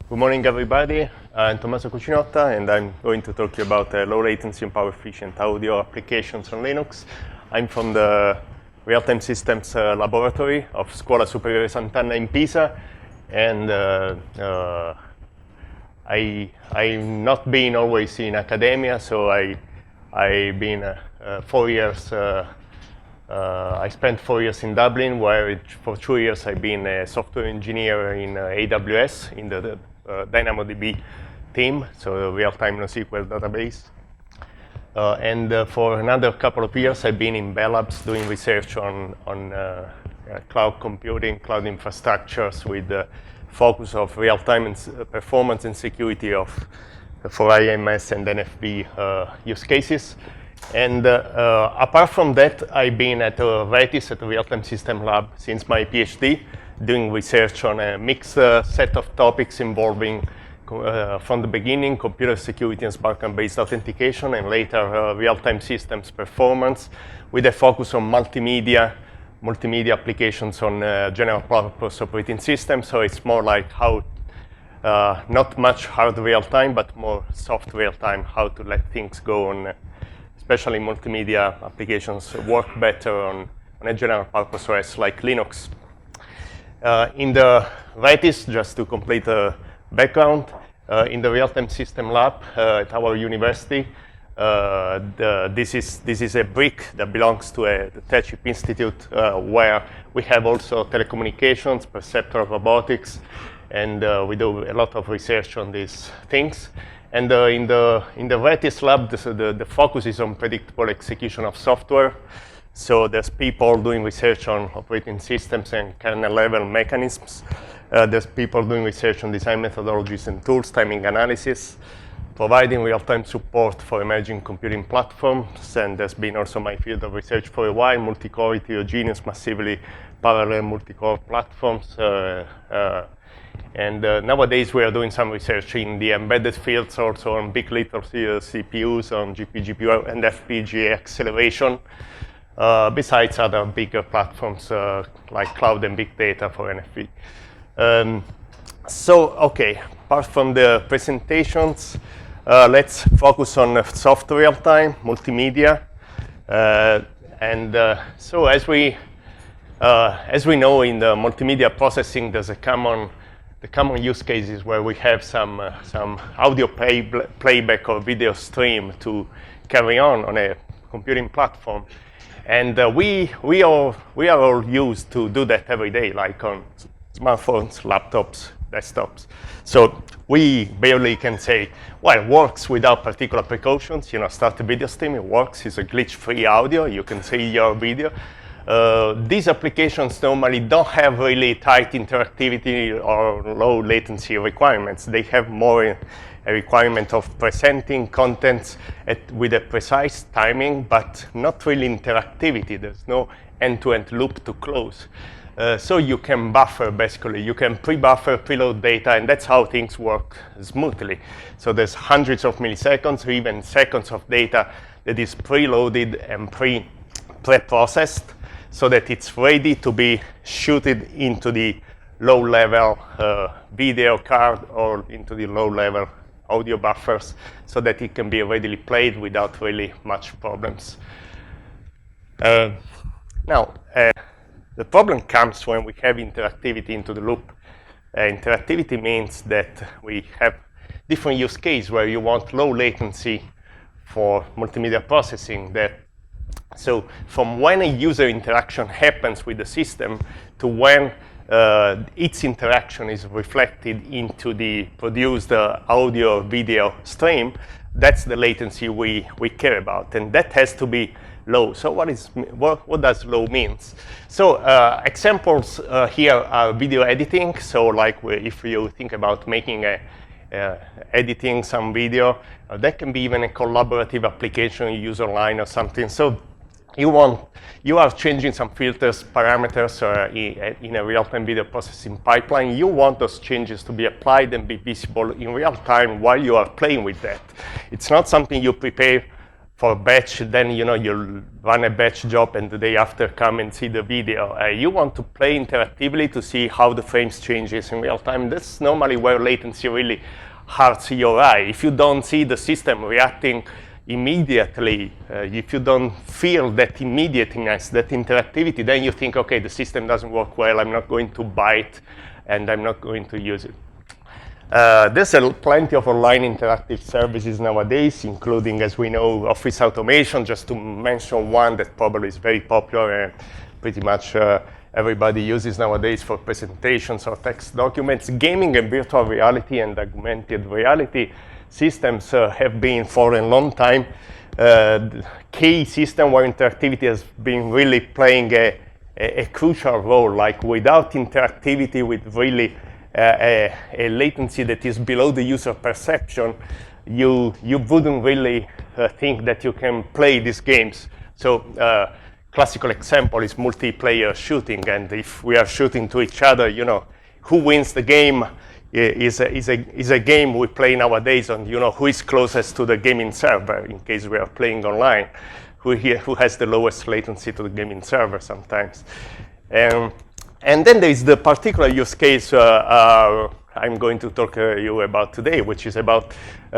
Good morning, everybody. I'm Tommaso Cucinotta, and I'm going to talk to you about low latency and power efficient audio applications on Linux. I'm from the real-time systems laboratory of Scuola Superiore Sant'Anna in Pisa, and I've not been always in academia, so I've been 4 years. I spent 4 years in Dublin, where for 2 years I've been a software engineer in AWS in the DynamoDB team, so the real-time NoSQL database. And for another couple of years, I've been in Bell Labs doing research on cloud computing, cloud infrastructures with the focus of real-time and performance and security for IMS and NFV use cases. And apart from that, I've been at VETIS, at the Real-Time System Lab, since my PhD, doing research on a mixed set of topics involving, from the beginning, computer security and Spark-based authentication, and later real-time systems performance, with a focus on multimedia applications on general-purpose operating systems. So it's more like how, not much hard real-time, but more soft real-time, how to let things go on, especially multimedia applications work better on a general-purpose OS like Linux. In the VETIS, just to complete the background, in the real-time system lab at our university, this is a brick that belongs to the TechIP Institute, where we have also telecommunications, perceptual robotics, and we do a lot of research on these things. And in the VETIS lab, the focus is on predictable execution of software. So there's people doing research on operating systems and kernel level mechanisms. There's people doing research on design methodologies and tools, timing analysis, providing real-time support for emerging computing platforms. And there's been also my field of research for a while, multi-core, heterogeneous, massively parallel multi-core platforms. And nowadays we are doing some research in the embedded fields, also on big little CPUs, on GPU and FPGA acceleration. Besides other bigger platforms like cloud and big data for NFV. Okay, apart from the presentations, let's focus on soft real-time, multimedia. So as we know, in the multimedia processing, there's the common use cases where we have some audio playback or video stream to carry on a computing platform. And we are all used to do that every day, like on smartphones, laptops, desktops. So we barely can say, well, it works without particular precautions. Start a video stream, it works. It's a glitch-free audio. You can see your video. These applications normally don't have really tight interactivity or low latency requirements. They have more a requirement of presenting contents with a precise timing, but not really interactivity. There's no end-to-end loop to close. So you can buffer, basically. You can pre-buffer, preload data, and that's how things work smoothly. So there's hundreds of milliseconds or even seconds of data that is preloaded and pre-processed so that it's ready to be shooted into the low-level video card or into the low-level audio buffers so that it can be readily played without really much problems. Now, the problem comes when we have interactivity into the loop. Interactivity means that we have different use cases where you want low latency for multimedia processing. So from when a user interaction happens with the system to when its interaction is reflected into the produced audio video stream, that's the latency we care about, and that has to be low. So what does low means? So examples here are video editing. So like if you think about making editing some video, that can be even a collaborative application you use online or something. So you are changing some filters, parameters in a real-time video processing pipeline. You want those changes to be applied and be visible in real time while you are playing with that. It's not something you prepare for batch, then you run a batch job and the day after come and see the video. You want to play interactively to see how the frames changes in real time. That's normally where latency really hurts your eye. If you don't see the system reacting immediately, if you don't feel that immediateness, that interactivity, then you think, okay, the system doesn't work well, I'm not going to buy it, and I'm not going to use it. There's plenty of online interactive services nowadays, including, as we know, office automation, just to mention one that probably is very popular and pretty much everybody uses nowadays for presentations or text documents. Gaming and virtual reality and augmented reality systems have been for a long time key system where interactivity has been really playing a crucial role. Like without interactivity, with really a latency that is below the user perception, you wouldn't really think that you can play these games. So classical example is multiplayer shooting, and if we are shooting to each other, who wins the game is a game we play nowadays on, who is closest to the gaming server in case we are playing online, who has the lowest latency to the gaming server sometimes. And then there is the particular use case I'm going to talk to you about today, which is about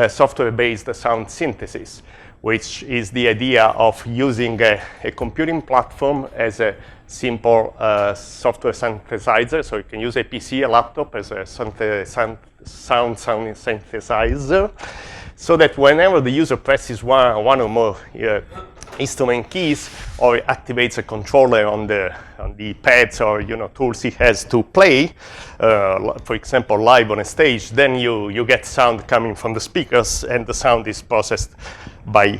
software-based sound synthesis, which is the idea of using a computing platform as a simple software synthesizer. So you can use a PC, a laptop as a sound synthesizer, so that whenever the user presses one or more instrument keys or activates a controller on the pads or tools he has to play, for example, live on a stage, then you get sound coming from the speakers, and the sound is processed by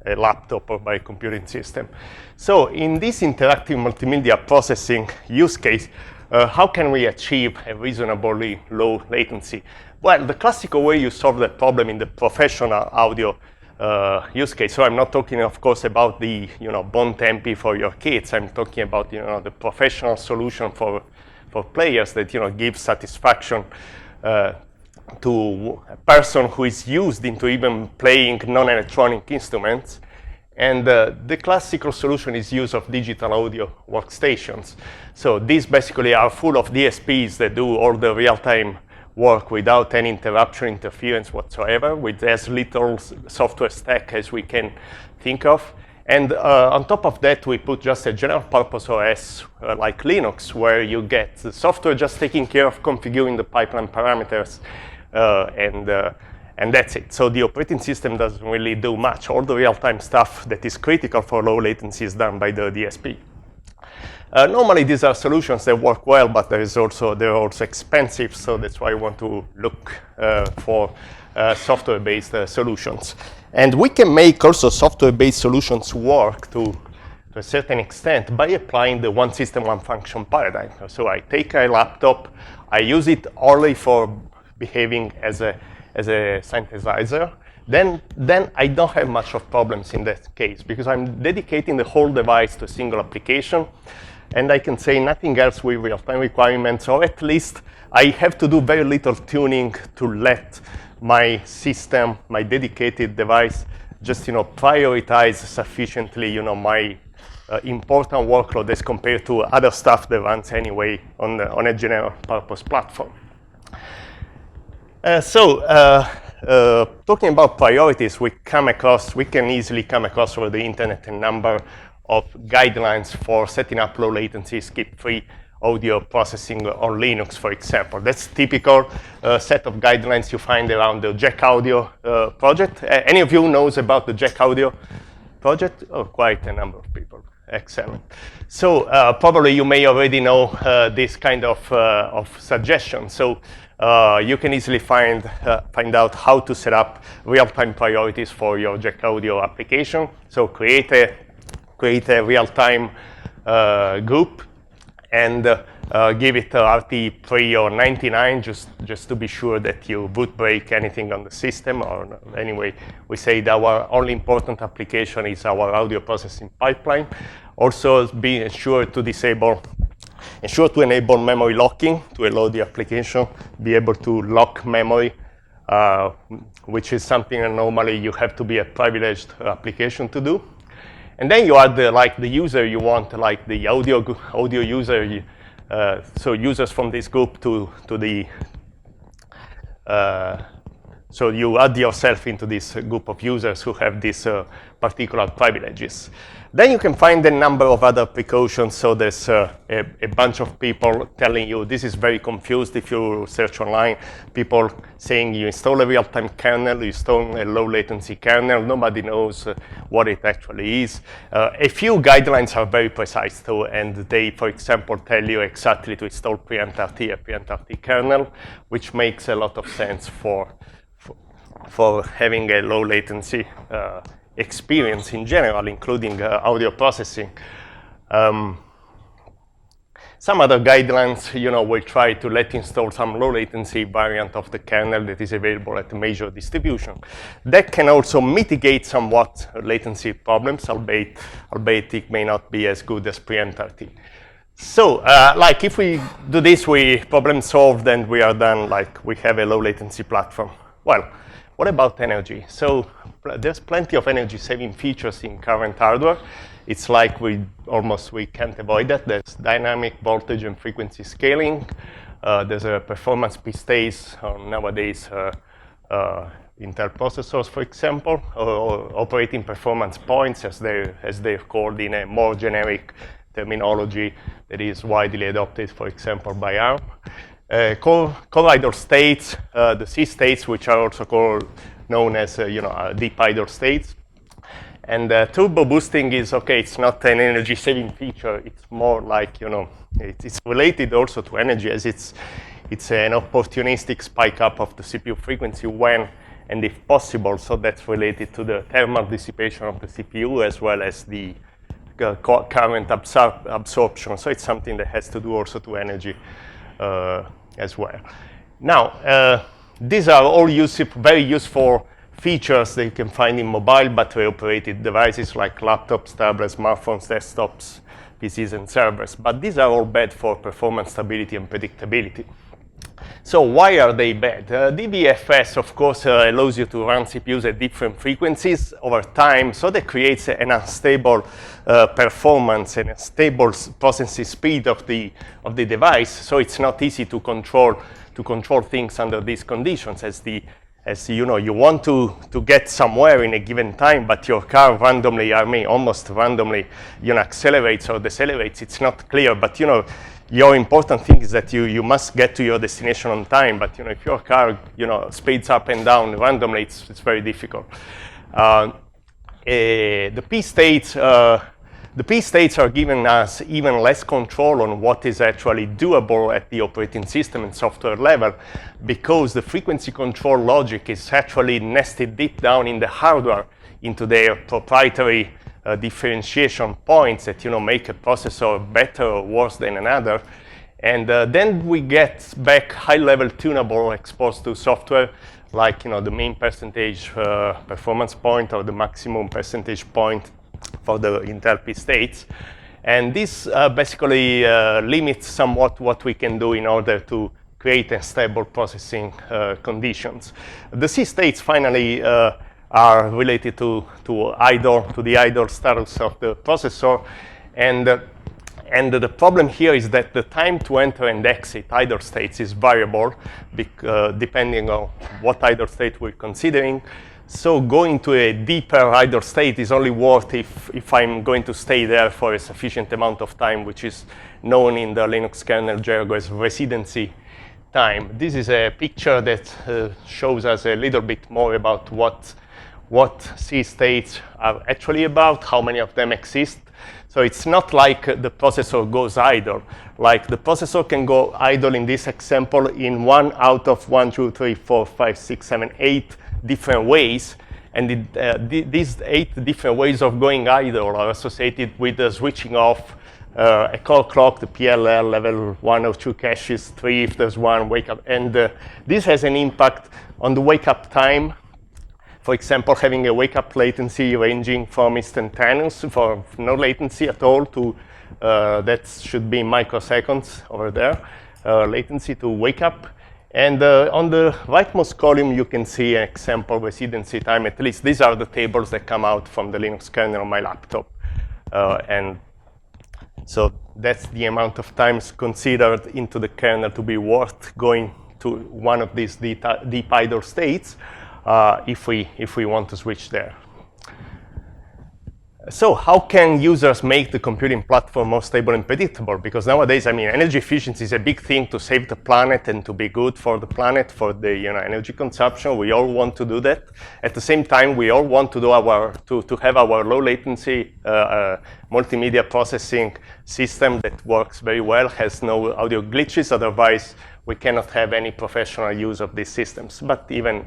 a laptop or by a computing system. So in this interactive multimedia processing use case, how can we achieve a reasonably low latency? Well, the classical way you solve that problem in the professional audio use case. So I'm not talking, of course, about the Bon Tempi for your kids. I'm talking about the professional solution for players that give satisfaction to a person who is used into even playing non-electronic instruments. And the classical solution is use of digital audio workstations. So these basically are full of DSPs that do all the real-time work without any interference whatsoever, with as little software stack as we can think of. And on top of that, we put just a general purpose OS like Linux, where you get the software just taking care of configuring the pipeline parameters, and that's it. So the operating system doesn't really do much. All the real-time stuff that is critical for low latency is done by the DSP. Normally, these are solutions that work well, but they're also expensive. So that's why I want to look for software-based solutions. And we can make also software-based solutions work to a certain extent by applying the one system, one function paradigm. So I take a laptop, I use it only for behaving as a synthesizer. Then I don't have much of problems in that case, because I'm dedicating the whole device to a single application. And I can say nothing else with real-time requirements, or at least I have to do very little tuning to let my system, my dedicated device, just prioritize sufficiently my important workload as compared to other stuff that runs anyway on a general purpose platform. Talking about priorities, we can easily come across over the internet a number of guidelines for setting up low latency skip-free audio processing on Linux, for example. That's typical set of guidelines you find around the Jack Audio project. Any of you knows about the Jack Audio project? Oh, quite a number of people. Excellent. So probably you may already know this kind of suggestion. So you can easily find out how to set up real-time priorities for your Jack Audio application. So create a real-time group and give it RT3 or 99 just to be sure that you boot break anything on the system. Or anyway, we say that our only important application is our audio processing pipeline. Also, be sure to enable memory locking to allow the application be able to lock memory which is something that normally you have to be a privileged application to do. And then you add the user you want, like the audio user, so users from this group to the so you add yourself into this group of users who have these particular privileges. Then you can find a number of other precautions. So there's a bunch of people telling you this is very confused if you search online. People saying you install a real-time kernel, you install a low-latency kernel. Nobody knows what it actually is. A few guidelines are very precise, though, and they, for example, tell you exactly to install preentRT, a preentRT kernel, which makes a lot of sense for having a low-latency experience in general, including audio processing. Some other guidelines, will try to let install some low-latency variant of the kernel that is available at a major distribution. That can also mitigate somewhat latency problems, albeit it may not be as good as preentRT. So, if we do this, we problem solved and we are done, we have a low-latency platform. Well, what about energy? So there's plenty of energy-saving features in current hardware. It's like we can't avoid that. There's dynamic voltage and frequency scaling. There's a performance p-stays nowadays. Intel processors, for example, or operating performance points, as they're called in a more generic terminology that is widely adopted, for example, by ARM. Core idle states, the C states, which are also known as deep idle states. And turbo boosting is okay. It's not an energy-saving feature. It's more like it's related also to energy, as it's an opportunistic spike up of the CPU frequency when and if possible. So that's related to the thermal dissipation of the CPU as well as the current absorption. So it's something that has to do also to energy as well. Now, these are all very useful features that you can find in mobile battery-operated devices like laptops, tablets, smartphones, desktops, PCs, and servers. But these are all bad for performance stability and predictability. So why are they bad? DVFS, of course, allows you to run CPUs at different frequencies over time, so that creates an unstable performance and a stable processing speed of the device. So it's not easy to control things under these conditions, as you want to get somewhere in a given time, but your car randomly, almost randomly, accelerates or decelerates. It's not clear, but your important thing is that you must get to your destination on time. But if your car speeds up and down randomly, it's very difficult. The P states are giving us even less control on what is actually doable at the operating system and software level, because the frequency control logic is actually nested deep down in the hardware into their proprietary differentiation points that make a processor better or worse than another. And then we get back high-level tunable exposed to software, like the mean percentage performance point or the maximum percentage point for the Intel P states. And this basically limits somewhat what we can do in order to create a stable processing conditions. The C states finally are related to the idle status of the processor, and the problem here is that the time to enter and exit idle states is variable, depending on what idle state we're considering. So going to a deeper idle state is only worth if I'm going to stay there for a sufficient amount of time, which is known in the Linux kernel jargon as residency time. This is a picture that shows us a little bit more about what C states are actually about, how many of them exist. So it's not like the processor goes idle. Like the processor can go idle in this example in 1 out of 1, 2, 3, 4, 5, 6, 7, 8 different ways. And these 8 different ways of going idle are associated with the switching off a call clock, the PLL, level 1 or 2 caches, 3 if there's one, wake up. And this has an impact on the wake up time. For example, having a wake-up latency ranging from instantaneous, for no latency at all, to that should be microseconds over there, latency to wake up. And on the rightmost column, you can see an example residency time. At least these are the tables that come out from the Linux kernel on my laptop. And so that's the amount of times considered into the kernel to be worth going to one of these deep idle states if we want to switch there. So how can users make the computing platform more stable and predictable? Because nowadays, I mean, energy efficiency is a big thing to save the planet and to be good for the planet, for the energy consumption. We all want to do that. At the same time, we all want to do to have our low latency multimedia processing system that works very well, has no audio glitches. Otherwise, we cannot have any professional use of these systems, but even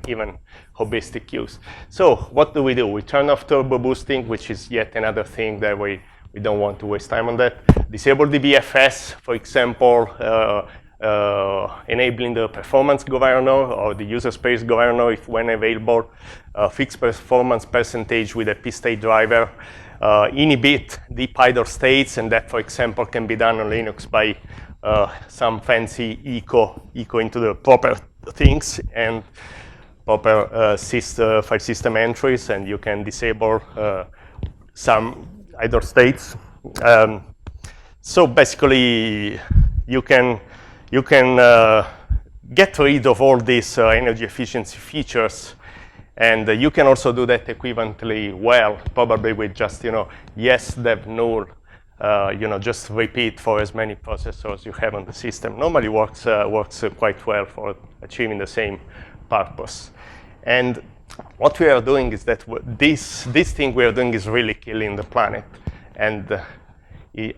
hobbyistic use. So what do? We turn off turbo boosting, which is yet another thing that we don't want to waste time on that. Disable the BFS, for example, enabling the performance governor or the user space governor if when available, fixed performance percentage with a p-state driver, inhibit deep idle states, and that, for example, can be done on Linux by some fancy echo into the proper things and proper file system entries, and you can disable some idle states. So basically, you can get rid of all these energy efficiency features, and you can also do that equivalently well, probably with just yes dev null. Just repeat for as many processors you have on the system. Normally works quite well for achieving the same purpose. And what we are doing is that this thing we are doing is really killing the planet. And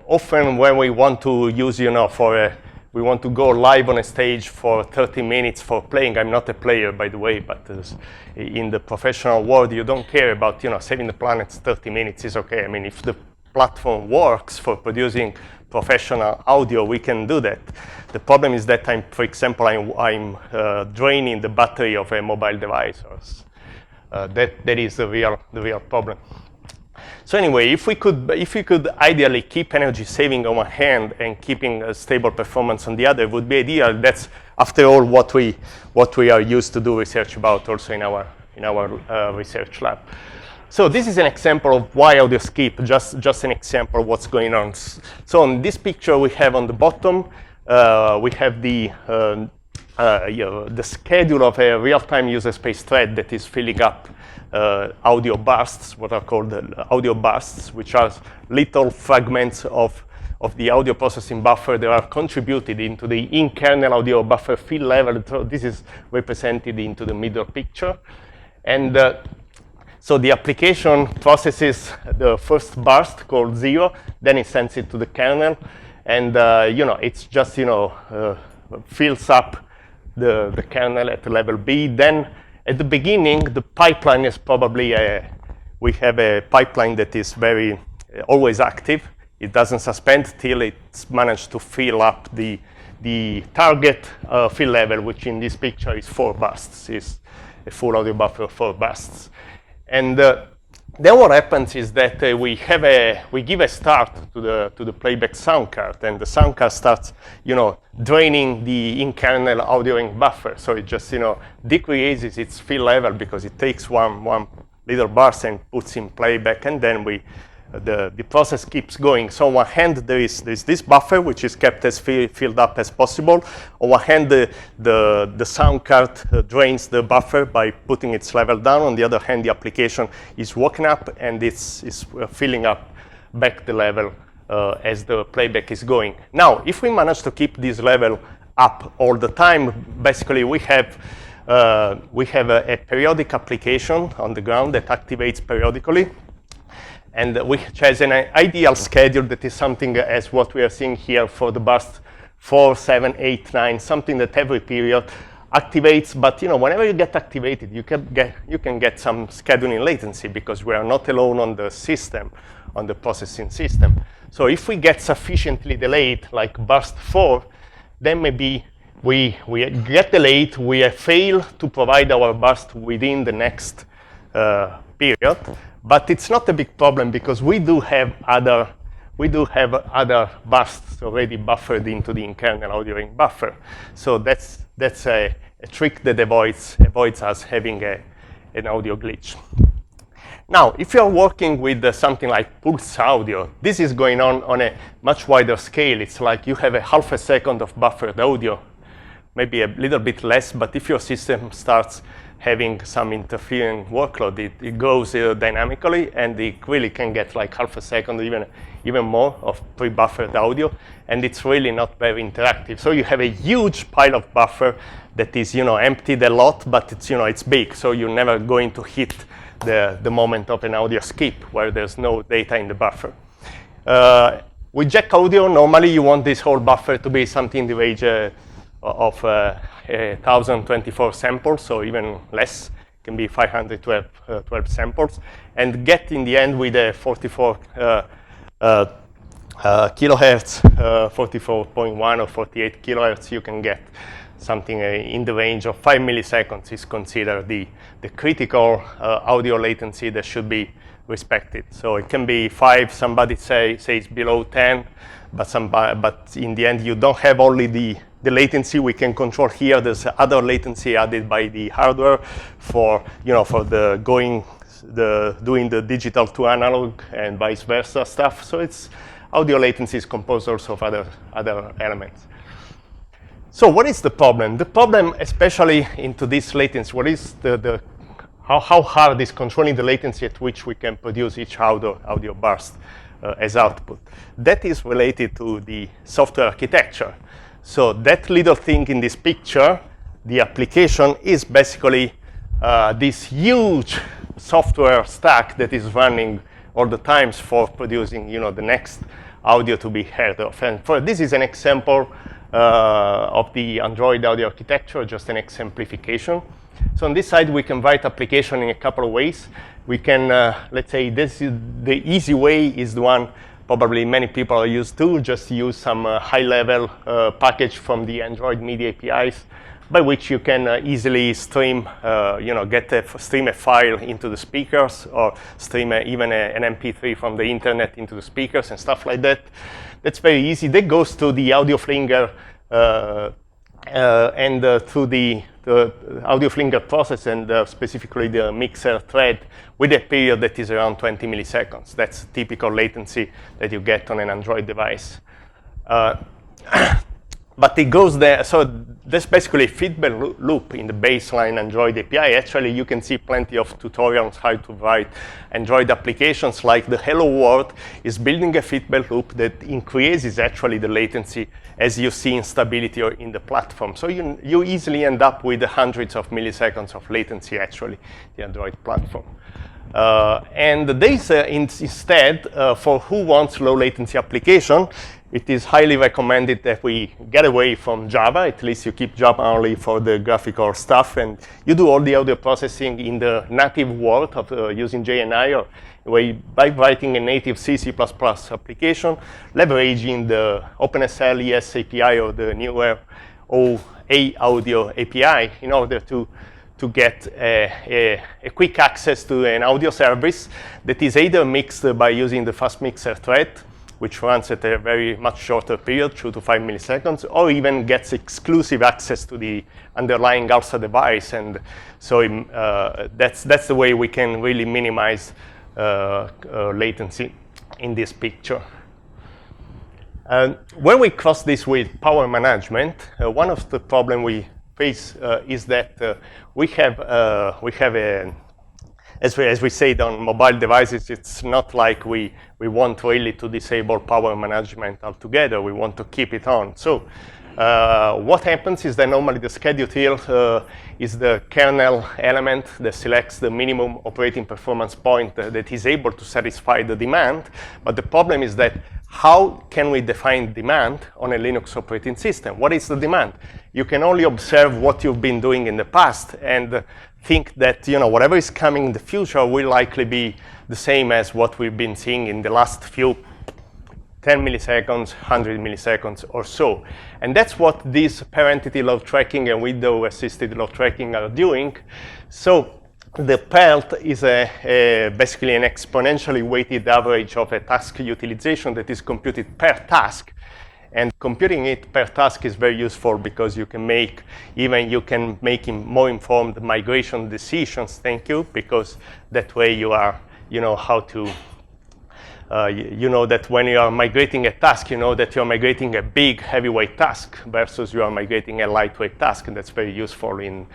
often when we want to use, we want to go live on a stage for 30 minutes for playing. I'm not a player, by the way, but in the professional world, you don't care about, saving the planet 30 minutes is okay. I mean, if the platform works for producing professional audio, we can do that. The problem is that for example, I'm draining the battery of a mobile device. That is the real problem. So anyway, if we could ideally keep energy saving on one hand and keeping a stable performance on the other, it would be ideal. That's after all what we are used to do research about also in our research lab. So this is an example of why audio skip, just an example of what's going on. So in this picture we have on the bottom, we have the schedule of a real-time user space thread that is filling up audio bursts, what are called audio bursts, which are little fragments of the audio processing buffer that are contributed into the in-kernel audio buffer fill level. So this is represented into the middle picture. And so the application processes the first burst called 0, then it sends it to the kernel, and it's just fills up the kernel at level B. Then at the beginning, the pipeline is probably we have a pipeline that is very always active. It doesn't suspend till it's managed to fill up the target fill level, which in this picture is 4 bursts, is a full audio buffer of 4 bursts. And then what happens is that we give a start to the playback sound card, and the sound card starts, draining the in-kernel audioing buffer. So it just, decreases its fill level because it takes one little burst and puts in playback, and then the process keeps going. So on one hand, there's this buffer, which is kept as filled up as possible. On one hand, the sound card drains the buffer by putting its level down. On the other hand, the application is woken up and it's filling up back the level as the playback is going. Now, if we manage to keep this level up all the time, basically we have a periodic application on the ground that activates periodically, and which has an ideal schedule that is something as what we are seeing here for the burst 4, 7, 8, 9, something that every period activates. But whenever you get activated, you can get some scheduling latency because we are not alone on the system, on the processing system. So if we get sufficiently delayed, like burst 4, then maybe we get delayed, we fail to provide our burst within the next period. But it's not a big problem because we do have other we do have other bursts already buffered into the kernel audio ring buffer. So that's a trick that avoids us having an audio glitch. Now, if you're working with something like pulse audio, this is going on a much wider scale. It's like you have a half a second of buffered audio, maybe a little bit less, but if your system starts having some interfering workload, it goes dynamically, and it really can get like half a second, even more of pre-buffered audio, and it's really not very interactive. So you have a huge pile of buffer that is, emptied a lot, but it's, it's big, so you're never going to hit the moment of an audio skip where there's no data in the buffer. With jack audio, normally you want this whole buffer to be something in the range of 1,024 samples, so even less. It can be 512 samples, and get in the end with a 44 kilohertz, 44.1 or 48 kilohertz, you can get something in the range of 5 milliseconds is considered the critical audio latency that should be respected. So it can be 5, somebody says below 10, but in the end you don't have only the latency we can control here. There's other latency added by the hardware for doing the digital to analog and vice versa stuff. So it's audio latency is composed also of other elements. So what is the problem? The problem, especially into this latency, what is how hard is controlling the latency at which we can produce each audio burst as output? That is related to the software architecture. So that little thing in this picture, the application, is basically this huge software stack that is running all the times for producing, the next audio to be heard of. And this is an example of the Android audio architecture, just an exemplification. So on this side, we can write application in a couple of ways. We can, let's say, this is the easy way is the one probably many people are used to, just use some high-level package from the Android media APIs, by which you can easily stream, stream a file into the speakers, or stream even an MP3 from the internet into the speakers and stuff like that. That's very easy. That goes to the audio flinger and through the audio flinger process, and specifically the mixer thread, with a period that is around 20 milliseconds. That's typical latency that you get on an Android device. But it goes there, so there's basically a feedback loop in the baseline Android API. Actually, you can see plenty of tutorials how to write Android applications, like the Hello World is building a feedback loop that increases actually the latency as you see instability in the platform. So you easily end up with hundreds of milliseconds of latency actually, the Android platform. And this instead, for who wants low latency application, it is highly recommended that we get away from Java. At least you keep Java only for the graphical stuff, and you do all the audio processing in the native world of using JNI, or by writing a native C++ application, leveraging the OpenSL ES API or the newer OA audio API in order to get a quick access to an audio service that is either mixed by using the fast mixer thread, which runs at a very much shorter period, 2 to 5 milliseconds, or even gets exclusive access to the underlying ALSA device. And so that's the way we can really minimize latency latency we in this picture. When we cross this with power management, one of the problems we face is that we have a, as we said on mobile devices, it's not like we want really to disable power management altogether. We want to keep it on. So what happens is that normally the schedule here is the kernel element that selects the minimum operating performance point that is able to satisfy the demand. But the problem is that how can we define demand on a Linux operating system? What is the demand? You can only observe what you've been doing in the past and think that whatever is coming in the future will likely be the same as what we've been seeing in the last few 10 milliseconds, 100 milliseconds or so. And that's what these parentity load tracking and window-assisted load tracking are doing. So the PERT is basically an exponentially weighted average of a task utilization that is computed per task. And computing it per task is very useful because you can make more informed migration decisions. Thank you, because that way you know how to. You know that when you are migrating a task, you know that you are migrating a big heavyweight task versus you are migrating a lightweight task, and that's very useful in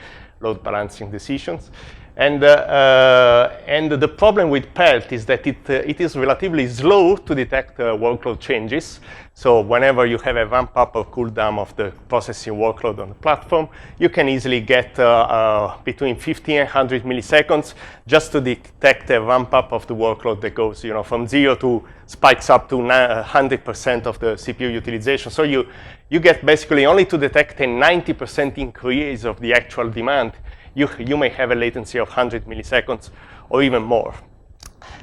load balancing decisions. And the problem with PERT is that it is relatively slow to detect workload changes. So whenever you have a ramp up or cool down of the processing workload on the platform, you can easily get between 50 and 100 milliseconds just to detect a ramp up of the workload that goes, from 0 to spikes up to 100% of the CPU utilization. So you get basically only to detect a 90% increase of the actual demand. You may have a latency of 100 milliseconds or even more.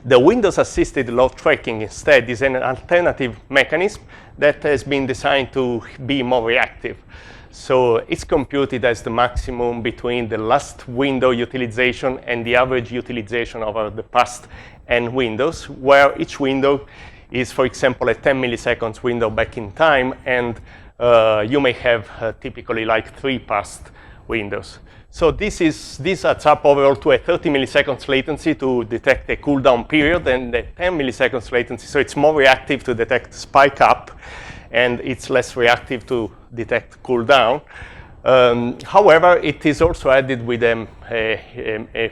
The Windows-assisted load tracking instead is an alternative mechanism that has been designed to be more reactive. So it's computed as the maximum between the last window utilization and the average utilization over the past n windows, where each window is, for example, a 10 milliseconds window back in time, and you may have typically like 3 past windows. So this adds up overall to a 30 milliseconds latency to detect a cooldown period and a 10 milliseconds latency. So it's more reactive to detect spike up, and it's less reactive to detect cooldown. However, it is also added with a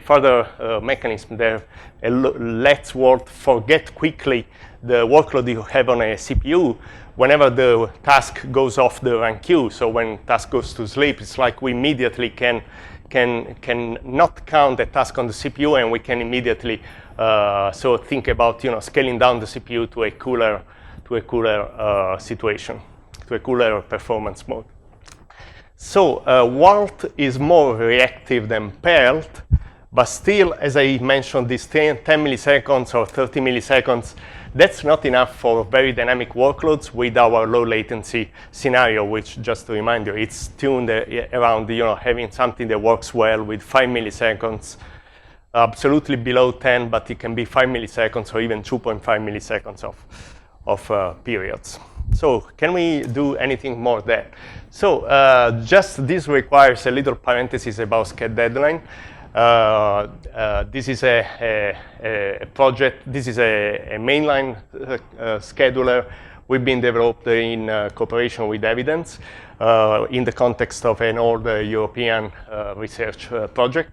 further mechanism that lets world forget quickly the workload you have on a CPU whenever the task goes off the run queue. So when task goes to sleep, it's like we immediately can not count the task on the CPU, and we can immediately so think about scaling down the CPU to a cooler situation, to a cooler performance mode. So WART is more reactive than PERT, but still, as I mentioned, this 10 milliseconds or 30 milliseconds, that's not enough for very dynamic workloads with our low latency scenario, which, just to remind you, it's tuned around having something that works well with 5 milliseconds, absolutely below 10, but it can be 5 milliseconds or even 2.5 milliseconds of periods. So can we do anything more there? So just this requires a little parenthesis about sched deadline. This is a project. This is a mainline scheduler. We've been developed in cooperation with Evidence in the context of an old European research project.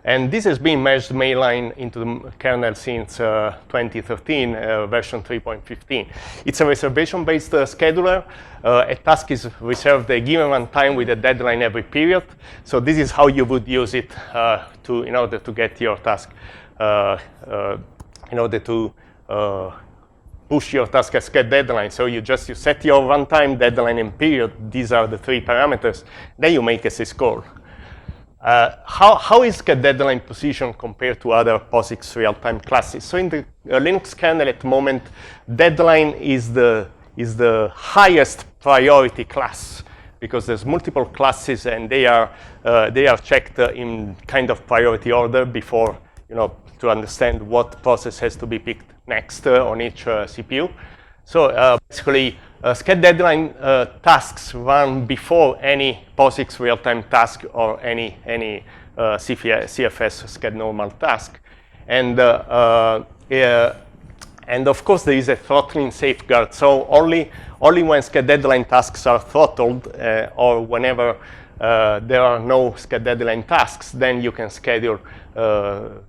And this has been merged mainline into the kernel since 2013, version 3.15. It's a reservation-based scheduler. A task is reserved a given runtime with a deadline every period. So this is how you would use it in order to get your task, in order to push your task as sched deadline. So you set your runtime, deadline, and period. These are the 3 parameters. Then you make a syscall. How is sched deadline positioned compared to other POSIX real-time classes? So in the Linux kernel at the moment, deadline is the highest priority class because there's multiple classes and they are checked in kind of priority order before to understand what process has to be picked next on each CPU. So basically, sched deadline tasks run before any POSIX real-time task or any CFS sched normal task, and of course there is a throttling safeguard. So only when sched deadline tasks are throttled or whenever there are no sched deadline tasks, then you can schedule.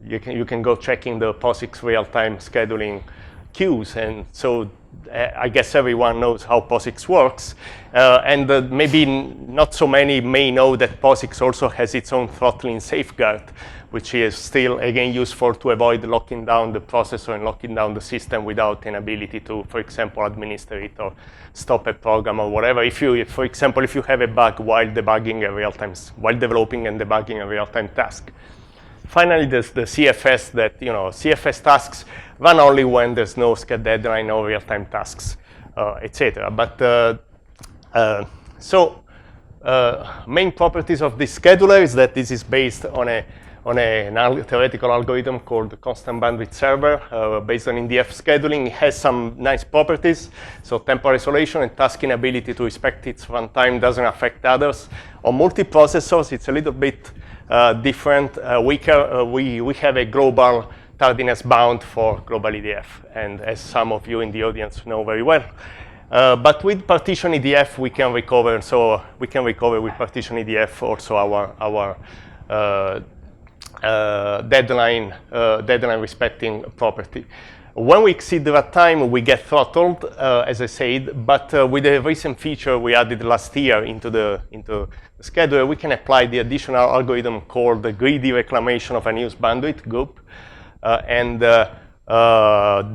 You can go checking the POSIX real-time scheduling queues, and so I guess everyone knows how POSIX works, and maybe not so many may know that POSIX also has its own throttling safeguard, which is still, again, useful to avoid locking down the processor and locking down the system without an ability to, for example, administer it or stop a program or whatever. For example, if you have a bug while developing and debugging a real-time task. Finally, there's the CFS that, CFS tasks run only when there's no sched deadline or real-time tasks, etc. But main properties of this scheduler is that this is based on theoretical algorithm called the constant bandwidth server based on NDF scheduling. It has some nice properties. So temporal isolation and task inability to respect its runtime doesn't affect others. On multiprocessors, it's a little bit different. We have a global tardiness bound for global EDF, and as some of you in the audience know very well. But with partition EDF, we can recover. So we can recover with partition EDF also our deadline respecting property. When we exceed that time, we get throttled, as I said. But with a recent feature we added last year into the scheduler, we can apply the additional algorithm called the greedy reclamation of unused bandwidth group.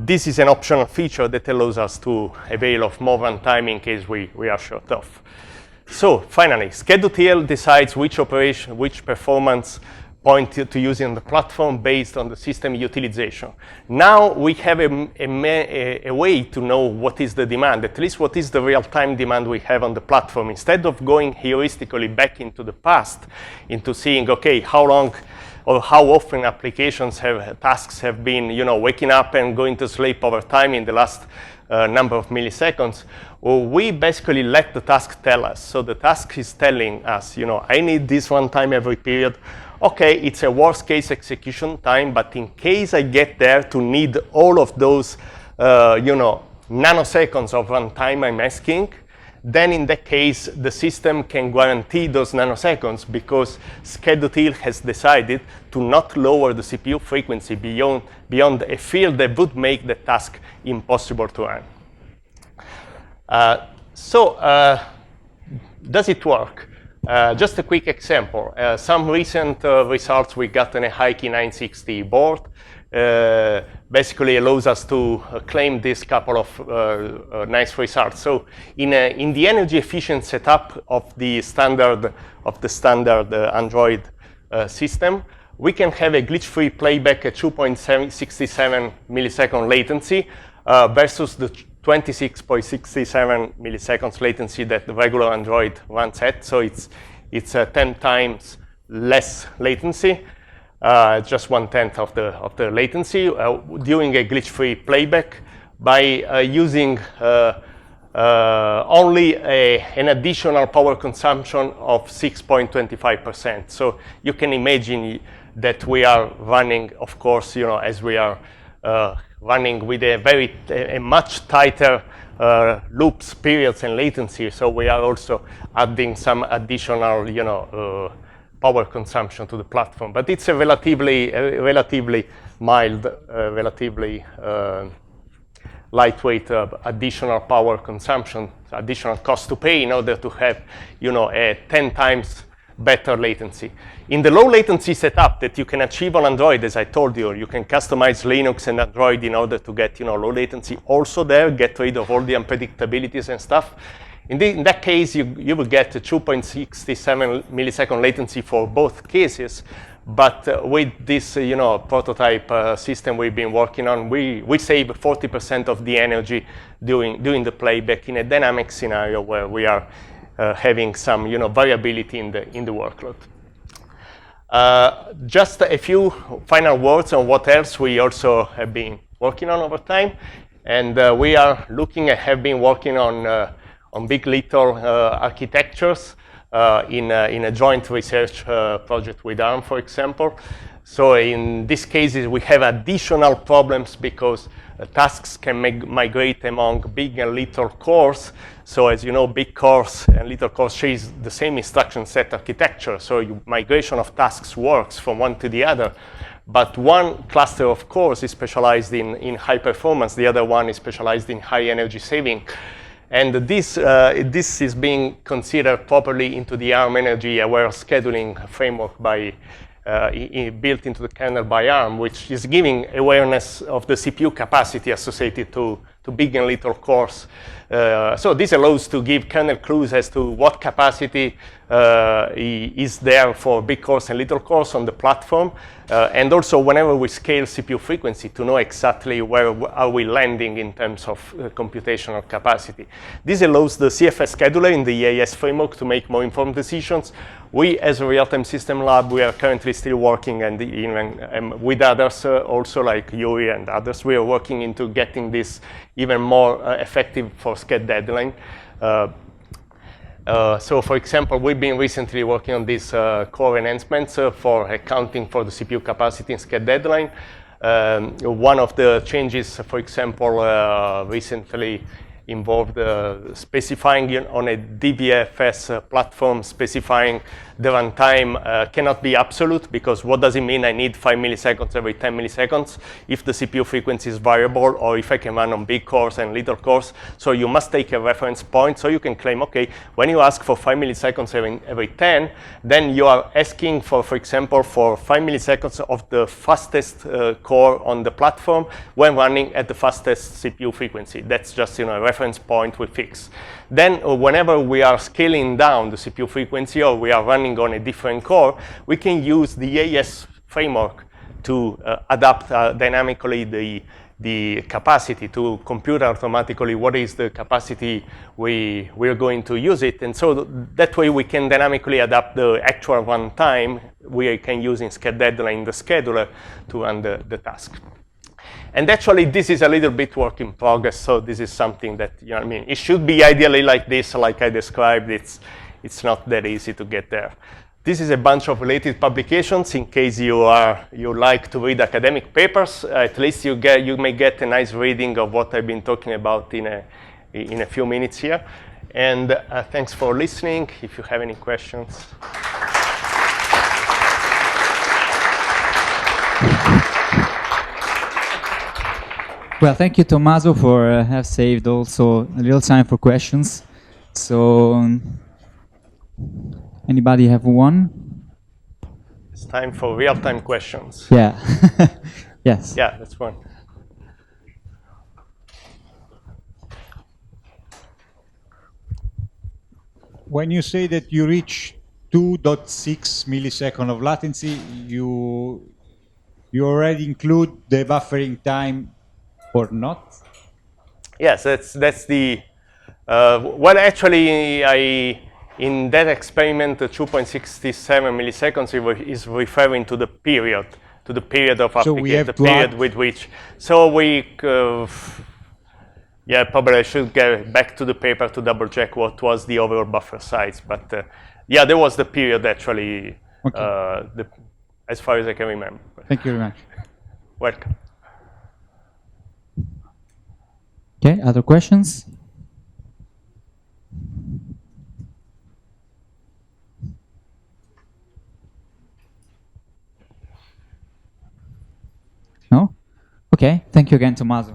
This is an optional feature that allows us to avail of more runtime in case we are short of. So finally, schedule decides which performance point to use in the platform based on the system utilization. Now we have a way to know what is the demand, at least what is the real-time demand we have on the platform. Instead of going heuristically back into the past, into seeing, okay, how long or how often tasks have been, waking up and going to sleep over time in the last number of milliseconds, we basically let the task tell us. So the task is telling us, I need this runtime every period. Okay, it's a worst case execution time, but in case I get there to need all of those, nanoseconds of runtime I'm asking, then in that case, the system can guarantee those nanoseconds because schedule has decided to not lower the CPU frequency beyond a field that would make the task impossible to run. Does it work? Just a quick example. Some recent results we got on a Hikey 960 board basically allows us to claim this couple of nice results. So in the energy efficient setup of the standard Android system, we can have a glitch-free playback at 2.67 millisecond latency versus the 26.67 milliseconds latency latency that the regular Android runs at. So it's 10 times less latency, just 1/10 of the latency during a glitch-free playback by using only an additional power consumption of 6.25%. So you can imagine that we are running, of course, as we are running with a much tighter loops, periods, and latency. So we are also adding some additional, power consumption to the platform. But it's a relatively mild, relatively lightweight additional power consumption, additional cost to pay in order to have, a 10 times better latency. In the low latency setup that you can achieve on Android, as I told you, you can customize Linux and Android in order to get, low latency also there, get rid of all the unpredictabilities and stuff. In that case, you will get a 2.67 millisecond latency for both cases. But with this, prototype system we've been working on, we save 40% of the energy doing the playback in a dynamic scenario where we are having some, variability in the workload. Just a few final words on what else we also have been working on over time, and we are have been working on big little architectures in a joint research project with ARM, for example. So in these cases, we have additional problems because tasks can migrate among big and little cores. So as you know, big cores and little cores share the same instruction set architecture. So migration of tasks works from one to the other. But one cluster of cores is specialized in high performance. The other one is specialized in high energy saving. And this is being considered properly into the ARM energy aware scheduling framework built into the kernel by ARM, which is giving awareness of the CPU capacity associated to to big and little cores. So this allows to give kernel clues as to what capacity is there for big cores and little cores on the platform. And also whenever we scale CPU frequency to know exactly where are we landing in terms of computational capacity. This allows the CFS scheduler in the EAS framework to make more informed decisions. We, as a real-time system lab, we are currently still working, and even with others also, like Yuri and others, we are working into getting this even more effective for sched deadline. So, for example, we've been recently working on these core enhancements for accounting for the CPU capacity in sched deadline. One of the changes, for example, recently involved specifying on a DVFS platform, specifying the runtime cannot be absolute, because what does it mean? I need 5 milliseconds every 10 milliseconds if the CPU frequency is variable, or if I can run on big cores and little cores. So you must take a reference point. So you can claim, okay, when you ask for 5 milliseconds every 10, then you are asking for example, for 5 milliseconds of the fastest core on the platform when running at the fastest CPU frequency. That's just a reference point we fix. Then whenever we are scaling down the CPU frequency, or we are running on a different core, we can use the EAS framework to adapt dynamically the capacity, to compute automatically what is the capacity we're going to use it. And so that way we can dynamically adapt the actual runtime we can use in sched deadline in the scheduler to run the task. And actually, this is a little bit work in progress. So this is something that, it should be ideally like this, like I described. It's not that easy to get there. This is a bunch of related publications. In case you like to read academic papers, at least you may get a nice reading of what I've been talking about in a few minutes here. And thanks for listening. If you have any questions. Well, thank you, Tommaso, for have saved also a little time for questions. So, anybody have one? It's time for real-time questions. Yeah. Yes. Yeah, that's one. When you say that you reach 2.6 milliseconds of latency, you already include the buffering time or not? Yes, that's the, well, actually, in that experiment, the 2.67 milliseconds is referring to the period of application, so we have the period with which. So we, yeah, probably I should get back to the paper to double check what was the overall buffer size. But yeah, there was the period actually, okay. As far as I can remember. Thank you very much. Welcome. Okay, other questions? No? Okay, thank you again, Tommaso.